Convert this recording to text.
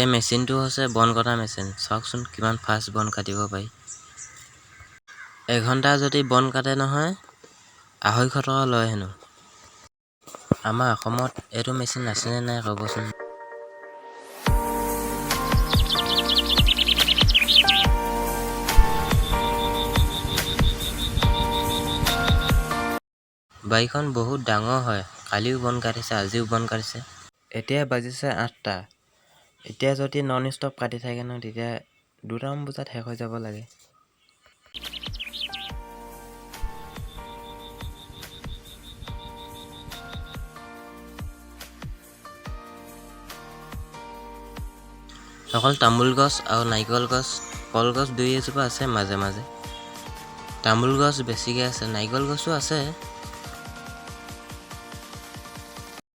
এই মেচিনটো হৈছে বন কটা মেচিন। চাওকচোন কিমান ফাষ্ট বন কাটিব পাৰি। এঘণ্টা যদি বন কাটে নহয় 250 টকা লয় হেনো। আমাৰ অসমত এইটো মেচিন আছেনে নাই ক'বচোন। বাৰীখন বহুত ডাঙৰ হয়। কালিও বন কাটিছে, আজিও বন কাটিছে। এতিয়া বাজিছে 8টা। এতিয়া যদি নন ষ্টপ কাটি থাকে ন, তেতিয়া 2টামান বজাত শেষ হৈ যাব লাগে। অকল তামোল গছ আৰু নাৰিকল গছ, কলগছ 2 এজোপা আছে মাজে মাজে। তামোল গছ বেছিকৈ আছে, নাৰিকল গছো আছে।